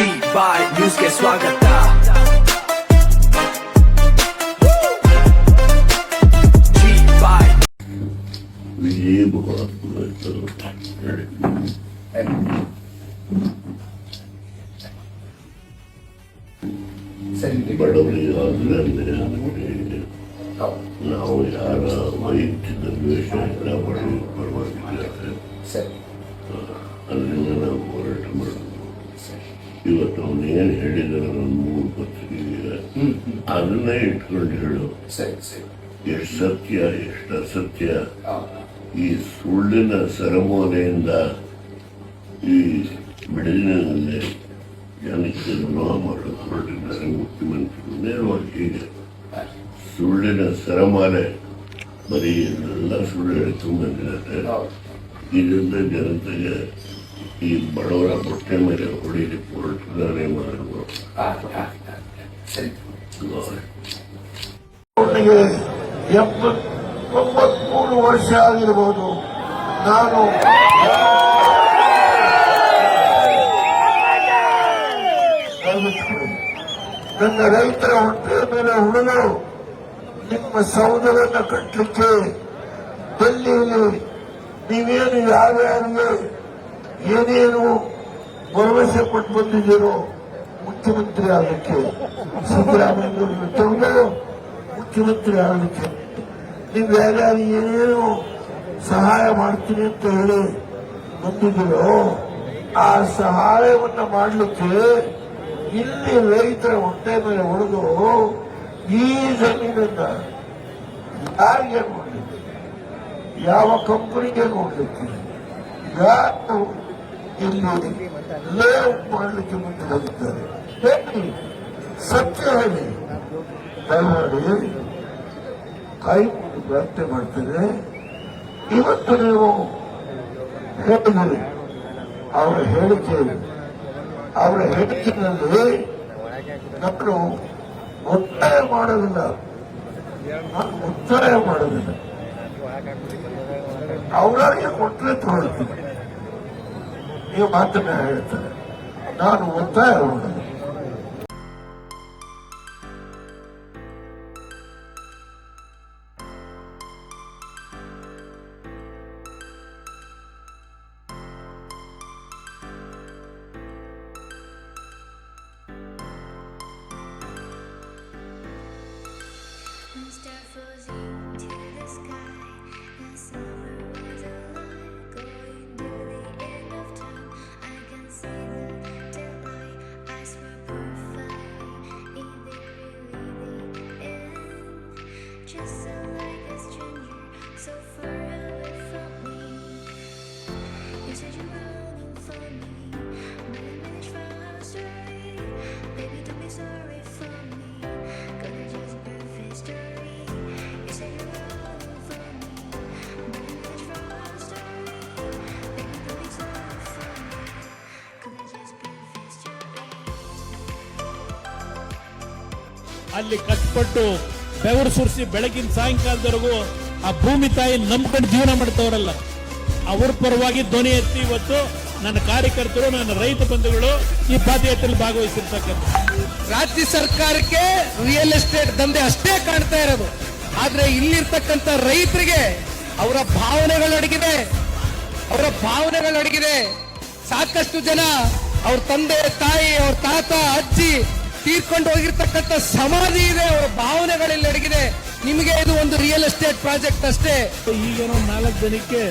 G-By ನ್ಯೂಸ್ಗೆ ಸ್ವಾಗತ. G-By ವಿಜಯ ಬಡವರಿಗಾಗಲೇ ನಾವು ಯಾರ ವೈಯಕ್ತಿಕ ದ್ವೇಷ ಎಲ್ಲ ಪರವಾಗಿಲ್ಲ, ಅಲ್ಲಿಂದ ನಾವು ಹೋರಾಟ ಮಾಡೋದು. ಇವತ್ತು ಅವನು ಏನು ಹೇಳಿದಾರೆ ಒಂದು 3 ಪತ್ರಿಕೆಗೆ ಅದನ್ನೇ ಇಟ್ಕೊಂಡು ಹೇಳು. ಎಷ್ಟು ಸತ್ಯ ಎಷ್ಟು ಅಸತ್ಯ. ಈ ಸುಳ್ಳಿನ ಸೆರೆಮೋನೆಯಿಂದ ಈ ಬಿಡಲಿನಲ್ಲಿ ಜನಕ್ಕೆ ದ್ರೋಹ ಮಾಡಲು ಹೊರಟಿದ್ದಾರೆ ಮುಖ್ಯಮಂತ್ರಿಗಳು. ನೇರವಾಗಿ ಹೀಗೆ ಸುಳ್ಳಿನ ಸೆರೆಮಾಲೆ ಬರೀ ಎಲ್ಲ ಸುಳ್ಳು ಹೇಳ್ಕೊಂಡ್ಬಂದಿದ್ದಾರೆ. ಇದರಿಂದ ಜನತೆಗೆ ಈ ಬಡವರ ಹೊಟ್ಟೆ ಮೇಲೆ ಹೊಡೆಯಲಿಕ್ಕೆ ಹೊರಟಿದ್ದಾರೆ ಮಾಡುವ. ಅವನಿಗೆ 93 ವರ್ಷ ಆಗಿರಬಹುದು. ನಾನು ನನ್ನ ರೈತರ ಹೊಟ್ಟೆಯ ಮೇಲೆ ಹುಡುಗರು ನಿಮ್ಮ ಸೌಧವನ್ನು ಕಟ್ಟಲಿಕ್ಕೆ ಡೆಲ್ಲಿಯಲ್ಲಿ ನೀವೇನು ಯಾರ್ಯಾರಿಗೆ ಏನೇನು ಭರವಸೆ ಕೊಟ್ಟು ಬಂದಿದ್ದೀರೋ ಮುಖ್ಯಮಂತ್ರಿ ಆಗಲಿಕ್ಕೆ, ಸಿದ್ದರಾಮಯ್ಯ ತೆಗೆದು ಮುಖ್ಯಮಂತ್ರಿ ಆಗಲಿಕ್ಕೆ ನೀವು ಯಾರ್ಯಾರು ಏನೇನು ಸಹಾಯ ಮಾಡ್ತೀನಿ ಅಂತ ಹೇಳಿ ಬಂದಿದ್ದೀರೋ ಆ ಸಹಾಯವನ್ನು ಮಾಡಲಿಕ್ಕೆ ಇಲ್ಲಿ ರೈತರ ಹೊಟ್ಟೆ ಮೇಲೆ ಹೊಡೆದು ಈ ಜಮೀನನ್ನ ಯಾರಿಗೆ ನೋಡ್ಲಿಕ್ಕೆ, ಯಾವ ಕಂಪನಿಗೆ ನೋಡ್ಲಿಕ್ಕೆ, ಯಾರು ಇಲ್ಲಿ ಲೇಔಟ್ ಮಾಡಲಿಕ್ಕೆ ಮುಂದೆ ಬಂದಿದ್ದಾರೆ. ಹೇಳಿ, ಸತ್ಯ ಹೇಳಿ, ದಯಮಾಡಿ ಕೈ ವ್ಯಾಪ್ತಿ ಮಾಡ್ತೇನೆ. ಇವತ್ತು ನೀವು ಹೇಳಿದ್ರಿ ಅವರ ಹೇಳಿಕೆಯಲ್ಲಿ ನಾನು ಒತ್ತಾಯ ಮಾಡೋದಿಲ್ಲ, ಅವರಿಗೆ ಕೊಟ್ಟರೆ ತಗೊಳ್ತೀನಿ. ನೀವು ಮಾತನ್ನ ಹೇಳ್ತಾರೆ, ನಾನು ಒತ್ತಾಯ ಮಾಡೋದು. ಅಲ್ಲಿ ಕಷ್ಟಪಟ್ಟು ಬೆವರು ಸುರಿಸಿ ಬೆಳಗಿನ ಸಾಯಂಕಾಲದವರೆಗೂ ಆ ಭೂಮಿ ತಾಯಿ ನಂಬ್ಕೊಂಡು ಜೀವನ ಮಾಡ್ತವರಲ್ಲ, ಅವ್ರ ಪರವಾಗಿ ಧ್ವನಿ ಎತ್ತಿ ಇವತ್ತು ನನ್ನ ಕಾರ್ಯಕರ್ತರು, ನನ್ನ ರೈತ ಬಂಧುಗಳು ಈ ಪಾದಯಾತ್ರೆಯಲ್ಲಿ ಭಾಗವಹಿಸಿರ್ತಕ್ಕಂಥ. ರಾಜ್ಯ ಸರ್ಕಾರಕ್ಕೆ ರಿಯಲ್ ಎಸ್ಟೇಟ್ ದಂಧೆ ಅಷ್ಟೇ ಕಾಣ್ತಾ ಇರೋದು, ಆದ್ರೆ ಇಲ್ಲಿರ್ತಕ್ಕಂಥ ರೈತರಿಗೆ ಅವರ ಭಾವನೆಗಳಡಗಿದೆ. ಸಾಕಷ್ಟು ಜನ ಅವ್ರ ತಂದೆ ತಾಯಿ, ಅವ್ರ ತಾತ ಅಜ್ಜಿ ತೀರ್ಕೊಂಡು ಹೋಗಿರ್ತಕ್ಕಂಥ ಸಮಾಧಿ ಇದೆ, ಅವರ ಭಾವನೆಗಳಲ್ಲಿ ಅಡಗಿದೆ. ನಿಮಗೆ ಇದು ಒಂದು ರಿಯಲ್ ಎಸ್ಟೇಟ್ ಪ್ರಾಜೆಕ್ಟ್ ಅಷ್ಟೇ. ಈಗೇನೋ 4 ಜನಕ್ಕೆ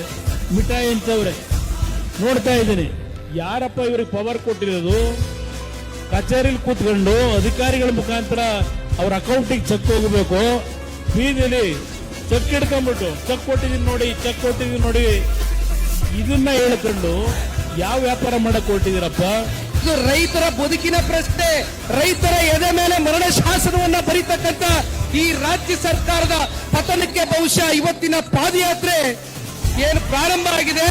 ಮಿಠಾಯಿ ಅಂತವ್ರೆ ನೋಡ್ತಾ ಇದ್ದೀನಿ. ಯಾರಪ್ಪ ಇವ್ರಿಗೆ ಪವರ್ ಕೊಟ್ಟಿರೋದು? ಕಚೇರಿಲಿ ಕೂತ್ಕೊಂಡು ಅಧಿಕಾರಿಗಳ ಮುಖಾಂತರ ಅವ್ರ ಅಕೌಂಟಿಗೆ ಚೆಕ್ ಹೋಗಬೇಕು, ಬೀದಿಲಿ ಚೆಕ್ ಹಿಡ್ಕೊಂಡ್ಬಿಟ್ಟು ಚೆಕ್ ಕೊಟ್ಟಿದ್ದೀನಿ ನೋಡಿ ಇದನ್ನ ಹೇಳ್ಕೊಂಡು ಯಾವ ವ್ಯಾಪಾರ ಮಾಡಕ್ ಕೊಟ್ಟಿದ್ದೀರಪ್ಪ? ಇದು ರೈತರ ಬದುಕಿನ ಪ್ರಶ್ನೆ. ರೈತರ ಎದೆ ಮೇಲೆ ಮರಣ ಶಾಸನವನ್ನ ಬರೀತಕ್ಕಂಥ ಈ ರಾಜ್ಯ ಸರ್ಕಾರದ ಪತನಕ್ಕೆ ಬಹುಶಃ ಇವತ್ತಿನ ಪಾದಯಾತ್ರೆ ಏನು ಪ್ರಾರಂಭ ಆಗಿದೆ,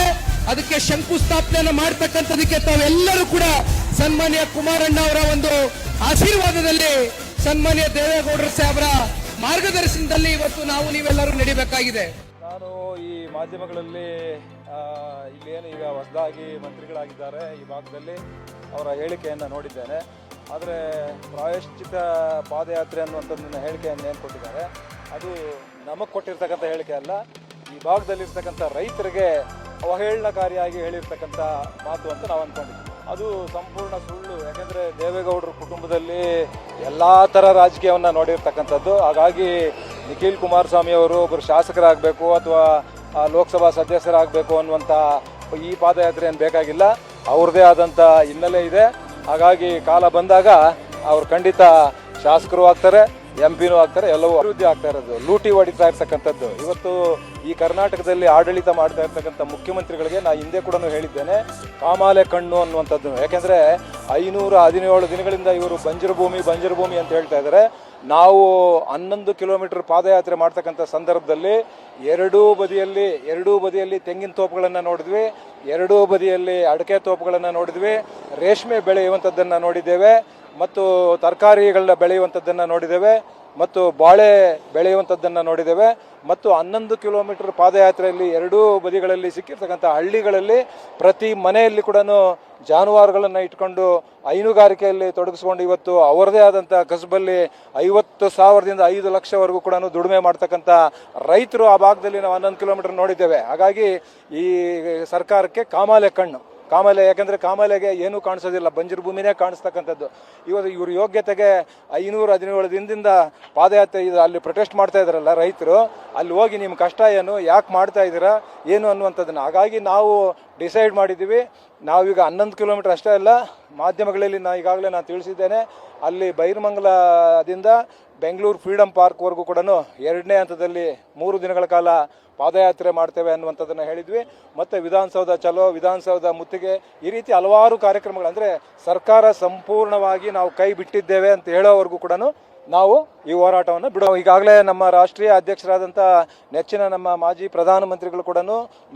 ಅದಕ್ಕೆ ಶಂಕುಸ್ಥಾಪನೆಯನ್ನು ಮಾಡತಕ್ಕಂಥದಕ್ಕೆ ತಾವೆಲ್ಲರೂ ಕೂಡ ಸನ್ಮಾನ್ಯ ಕುಮಾರಣ್ಣ ಅವರ ಒಂದು ಆಶೀರ್ವಾದದಲ್ಲಿ, ಸನ್ಮಾನ್ಯ ದೇವೇಗೌಡರ ಸಾಹೇಬರ ಮಾರ್ಗದರ್ಶನದಲ್ಲಿ ಇವತ್ತು ನೀವೆಲ್ಲರೂ ನಡಿಬೇಕಾಗಿದೆ. ನಾನು ಈ ಮಾಧ್ಯಮಗಳಲ್ಲಿ ಇಲ್ಲೇನು ಈಗ ಹೊಸದಾಗಿ ಮಂತ್ರಿಗಳಾಗಿದ್ದಾರೆ ಈ ಭಾಗದಲ್ಲಿ ಅವರ ಹೇಳಿಕೆಯನ್ನು ನೋಡಿದ್ದೇನೆ. ಆದರೆ ಪ್ರಾಯಶ್ಚಿತ ಪಾದಯಾತ್ರೆ ಅನ್ನುವಂಥದ್ದನ್ನ ಹೇಳಿಕೆಯನ್ನು ಏನು ಕೊಟ್ಟಿದ್ದಾರೆ ಅದು ನಮಗೆ ಕೊಟ್ಟಿರ್ತಕ್ಕಂಥ ಹೇಳಿಕೆ ಅಲ್ಲ, ಈ ಭಾಗದಲ್ಲಿರ್ತಕ್ಕಂಥ ರೈತರಿಗೆ ಅವಹೇಳನಕಾರಿಯಾಗಿ ಹೇಳಿರ್ತಕ್ಕಂಥ ಮಾತು ಅಂತ ನಾವು ಅಂದ್ಕೊಂಡಿದ್ದೀವಿ. ಅದು ಸಂಪೂರ್ಣ ಸುಳ್ಳು. ಯಾಕೆಂದರೆ ದೇವೇಗೌಡರ ಕುಟುಂಬದಲ್ಲಿ ಎಲ್ಲ ಥರ ರಾಜಕೀಯವನ್ನು ನೋಡಿರ್ತಕ್ಕಂಥದ್ದು. ಹಾಗಾಗಿ ನಿಖಿಲ್ ಕುಮಾರಸ್ವಾಮಿ ಅವರು ಒಬ್ಬರು ಶಾಸಕರಾಗಬೇಕು ಅಥವಾ ಲೋಕಸಭಾ ಸದಸ್ಯರಾಗಬೇಕು ಅನ್ನುವಂಥ ಈ ಪಾದಯಾತ್ರೆ ಏನು ಬೇಕಾಗಿಲ್ಲ. ಅವ್ರದ್ದೇ ಆದಂಥ ಹಿನ್ನೆಲೆ ಇದೆ. ಹಾಗಾಗಿ ಕಾಲ ಬಂದಾಗ ಅವ್ರು ಖಂಡಿತ ಶಾಸಕರು ಆಗ್ತಾರೆ, MP ಆಗ್ತಾರೆ, ಎಲ್ಲವೂ ಅಭಿವೃದ್ಧಿ ಆಗ್ತಾ ಇರೋದು. ಲೂಟಿ ಹೊಡಿತಾ ಇರ್ತಕ್ಕಂಥದ್ದು ಇವತ್ತು ಈ ಕರ್ನಾಟಕದಲ್ಲಿ ಆಡಳಿತ ಮಾಡ್ತಾ ಇರ್ತಕ್ಕಂಥ ಮುಖ್ಯಮಂತ್ರಿಗಳಿಗೆ ನಾನು ಹಿಂದೆ ಕೂಡ ಹೇಳಿದ್ದೇನೆ, ಕಾಮಾಲೆ ಕಣ್ಣು ಅನ್ನುವಂಥದ್ದು. ಯಾಕೆಂದರೆ 517 ದಿನಗಳಿಂದ ಇವರು ಬಂಜರು ಭೂಮಿ ಅಂತ ಹೇಳ್ತಾ ಇದ್ದಾರೆ. ನಾವು 11 ಕಿಲೋಮೀಟರ್ ಪಾದಯಾತ್ರೆ ಮಾಡ್ತಕ್ಕಂಥ ಸಂದರ್ಭದಲ್ಲಿ ಎರಡೂ ಬದಿಯಲ್ಲಿ ತೆಂಗಿನ ತೋಪುಗಳನ್ನು ನೋಡಿದ್ವಿ, ಎರಡೂ ಬದಿಯಲ್ಲಿ ಅಡಿಕೆ ತೋಪುಗಳನ್ನು ನೋಡಿದ್ವಿ, ರೇಷ್ಮೆ ಬೆಳೆಯುವಂಥದ್ದನ್ನು ನೋಡಿದ್ದೇವೆ, ಮತ್ತು ತರಕಾರಿಗಳನ್ನ ಬೆಳೆಯುವಂಥದ್ದನ್ನು ನೋಡಿದ್ದೇವೆ, ಮತ್ತು ಬಾಳೆ ಬೆಳೆಯುವಂಥದ್ದನ್ನು ನೋಡಿದ್ದೇವೆ. ಮತ್ತು 11 ಕಿಲೋಮೀಟರ್ ಪಾದಯಾತ್ರೆಯಲ್ಲಿ ಎರಡೂ ಬದಿಗಳಲ್ಲಿ ಸಿಕ್ಕಿರ್ತಕ್ಕಂಥ ಹಳ್ಳಿಗಳಲ್ಲಿ ಪ್ರತಿ ಮನೆಯಲ್ಲಿ ಕೂಡ ಜಾನುವಾರುಗಳನ್ನು ಇಟ್ಕೊಂಡು ಹೈನುಗಾರಿಕೆಯಲ್ಲಿ ತೊಡಗಿಸ್ಕೊಂಡು ಇವತ್ತು ಅವರದೇ ಆದಂಥ ಕಸಬಲ್ಲಿ 50,000ದಿಂದ 5 ಲಕ್ಷವರೆಗೂ ಕೂಡ ದುಡಿಮೆ ಮಾಡ್ತಕ್ಕಂಥ ರೈತರು ಆ ಭಾಗದಲ್ಲಿ ನಾವು 11 ಕಿಲೋಮೀಟರ್ ನೋಡಿದ್ದೇವೆ. ಹಾಗಾಗಿ ಈ ಸರ್ಕಾರಕ್ಕೆ ಕಾಮಾಲೆ ಯಾಕಂದರೆ ಕಾಮಾಲೆಗೆ ಏನೂ ಕಾಣಿಸೋದಿಲ್ಲ, ಬಂಜರು ಭೂಮಿನೇ ಕಾಣಿಸ್ತಕ್ಕಂಥದ್ದು. ಇವತ್ತು ಇವ್ರ ಯೋಗ್ಯತೆಗೆ 517 ದಿನದಿಂದ ಪಾದಯಾತ್ರೆ ಅಲ್ಲಿ ಪ್ರೊಟೆಸ್ಟ್ ಮಾಡ್ತಾ ಇದ್ದಾರಲ್ಲ ರೈತರು, ಅಲ್ಲಿ ಹೋಗಿ ನಿಮ್ಮ ಕಷ್ಟ ಏನು, ಯಾಕೆ ಮಾಡ್ತಾ ಇದ್ದೀರಾ ಏನು ಅನ್ನುವಂಥದ್ದನ್ನು. ಹಾಗಾಗಿ ನಾವು ಡಿಸೈಡ್ ಮಾಡಿದ್ದೀವಿ, ನಾವೀಗ 11 ಕಿಲೋಮೀಟರ್ ಅಷ್ಟೇ ಅಲ್ಲ, ಮಾಧ್ಯಮಗಳಲ್ಲಿ ಈಗಾಗಲೇ ನಾನು ತಿಳಿಸಿದ್ದೇನೆ, ಅಲ್ಲಿ ಬೈರಮಂಗಲದಿಂದ ಬೆಂಗಳೂರು ಫ್ರೀಡಮ್ ಪಾರ್ಕ್ವರೆಗೂ ಕೂಡ 2ನೇ ಹಂತದಲ್ಲಿ 3 ದಿನಗಳ ಕಾಲ ಪಾದಯಾತ್ರೆ ಮಾಡ್ತೇವೆ ಅನ್ನುವಂಥದ್ದನ್ನು ಹೇಳಿದ್ವಿ. ಮತ್ತು ವಿಧಾನಸೌಧ ಚಲೋ, ವಿಧಾನಸೌಧ ಮುತ್ತಿಗೆ, ಈ ರೀತಿ ಹಲವಾರು ಕಾರ್ಯಕ್ರಮಗಳು. ಅಂದರೆ ಸರ್ಕಾರ ಸಂಪೂರ್ಣವಾಗಿ ನಾವು ಕೈ ಬಿಟ್ಟಿದ್ದೇವೆ ಅಂತ ಹೇಳೋವರೆಗೂ ಕೂಡ ನಾವು ಈ ಹೋರಾಟವನ್ನು ಬಿಡೋ. ಈಗಾಗಲೇ ನಮ್ಮ ರಾಷ್ಟ್ರೀಯ ಅಧ್ಯಕ್ಷರಾದಂಥ ನೆಚ್ಚಿನ ನಮ್ಮ ಮಾಜಿ ಪ್ರಧಾನಮಂತ್ರಿಗಳು ಕೂಡ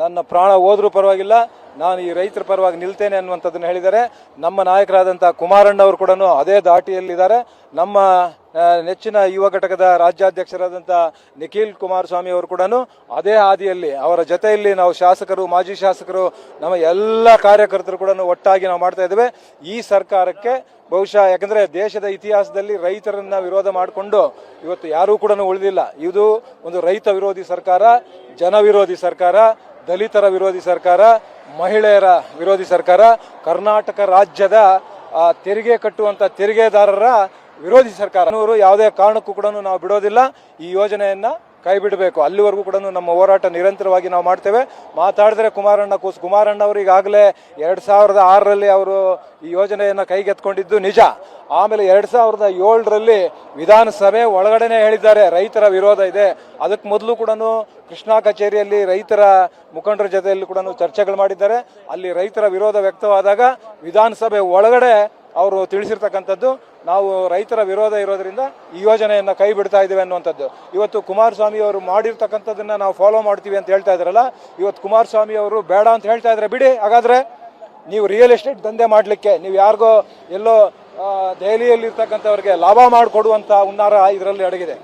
ನನ್ನ ಪ್ರಾಣ ಹೋದ್ರೂ ಪರವಾಗಿಲ್ಲ, ನಾನು ಈ ರೈತರ ಪರವಾಗಿ ನಿಲ್ತೇನೆ ಅನ್ನುವಂಥದ್ದನ್ನು ಹೇಳಿದ್ದಾರೆ. ನಮ್ಮ ನಾಯಕರಾದಂಥ ಕುಮಾರಣ್ಣವರು ಕೂಡ ಅದೇ ದಾಟಿಯಲ್ಲಿದ್ದಾರೆ. ನಮ್ಮ ನೆಚ್ಚಿನ ಯುವ ಘಟಕದ ರಾಜ್ಯಾಧ್ಯಕ್ಷರಾದಂಥ ನಿಖಿಲ್ ಕುಮಾರಸ್ವಾಮಿ ಅವರು ಕೂಡ ಅದೇ ಹಾದಿಯಲ್ಲಿ, ಅವರ ಜೊತೆಯಲ್ಲಿ ನಾವು ಶಾಸಕರು, ಮಾಜಿ ಶಾಸಕರು, ನಮ್ಮ ಎಲ್ಲ ಕಾರ್ಯಕರ್ತರು ಕೂಡ ಒಟ್ಟಾಗಿ ನಾವು ಮಾಡ್ತಾ ಇದ್ದೇವೆ. ಈ ಸರ್ಕಾರಕ್ಕೆ ಬಹುಶಃ ಯಾಕಂದರೆ ದೇಶದ ಇತಿಹಾಸದಲ್ಲಿ ರೈತರನ್ನ ವಿರೋಧ ಮಾಡಿಕೊಂಡು ಇವತ್ತು ಯಾರೂ ಕೂಡ ಉಳಿದಿಲ್ಲ. ಇದು ಒಂದು ರೈತ ವಿರೋಧಿ ಸರ್ಕಾರ, ಜನ ವಿರೋಧಿ ಸರ್ಕಾರ, ದಲಿತರ ವಿರೋಧಿ ಸರ್ಕಾರ, ಮಹಿಳೆಯರ ವಿರೋಧಿ ಸರ್ಕಾರ, ಕರ್ನಾಟಕ ರಾಜ್ಯದ ತೆರಿಗೆ ಕಟ್ಟುವಂಥ ತೆರಿಗೆದಾರರ ವಿರೋಧಿ ಸರ್ಕಾರ. ಯಾವುದೇ ಕಾರಣಕ್ಕೂ ಕೂಡ ನಾವು ಬಿಡೋದಿಲ್ಲ. ಈ ಯೋಜನೆಯನ್ನು ಕೈ ಬಿಡಬೇಕು. ಅಲ್ಲಿವರೆಗೂ ಕೂಡ ನಮ್ಮ ಹೋರಾಟ ನಿರಂತರವಾಗಿ ನಾವು ಮಾಡ್ತೇವೆ. ಮಾತಾಡಿದ್ರೆ ಕುಮಾರಣ್ಣ ಅವರು ಈಗಾಗಲೇ 2006ರಲ್ಲಿ ಅವರು ಈ ಯೋಜನೆಯನ್ನು ಕೈಗೆತ್ಕೊಂಡಿದ್ದು ನಿಜ. ಆಮೇಲೆ 2007ರಲ್ಲಿ ವಿಧಾನಸಭೆ ಒಳಗಡೆನೆ ಹೇಳಿದ್ದಾರೆ ರೈತರ ವಿರೋಧ ಇದೆ. ಅದಕ್ಕೆ ಮೊದಲು ಕೂಡ ಕೃಷ್ಣಾ ಕಚೇರಿಯಲ್ಲಿ ರೈತರ ಮುಖಂಡರ ಜೊತೆಯಲ್ಲಿ ಕೂಡ ಚರ್ಚೆಗಳು ಮಾಡಿದ್ದಾರೆ. ಅಲ್ಲಿ ರೈತರ ವಿರೋಧ ವ್ಯಕ್ತವಾದಾಗ ವಿಧಾನಸಭೆ ಒಳಗಡೆ ಅವರು ತಿಳಿಸಿರ್ತಕ್ಕಂಥದ್ದು, ನಾವು ರೈತರ ವಿರೋಧ ಇರೋದ್ರಿಂದ ಈ ಯೋಜನೆಯನ್ನು ಕೈ ಬಿಡ್ತಾ ಇದ್ದೇವೆ ಅನ್ನುವಂಥದ್ದು. ಇವತ್ತು ಕುಮಾರಸ್ವಾಮಿ ಅವರು ಮಾಡಿರ್ತಕ್ಕಂಥದ್ದನ್ನು ನಾವು ಫಾಲೋ ಮಾಡ್ತೀವಿ ಅಂತ ಹೇಳ್ತಾ ಇದ್ದಾರಲ್ಲ, ಇವತ್ತು ಕುಮಾರಸ್ವಾಮಿ ಅವರು ಬೇಡ ಅಂತ ಹೇಳ್ತಾ ಇದ್ದಾರೆ. ಬಿಡಿ, ಹಾಗಾದರೆ ನೀವು ರಿಯಲ್ ಎಸ್ಟೇಟ್ ದಂಧೆ ಮಾಡಲಿಕ್ಕೆ ನೀವು ಯಾರಿಗೋ ಎಲ್ಲೋ ದೆಹಲಿಯಲ್ಲಿರ್ತಕ್ಕಂಥವ್ರಿಗೆ ಲಾಭ ಮಾಡಿಕೊಡುವಂಥ ಹುನ್ನಾರ ಇದರಲ್ಲಿ ಅಡಗಿದೆ.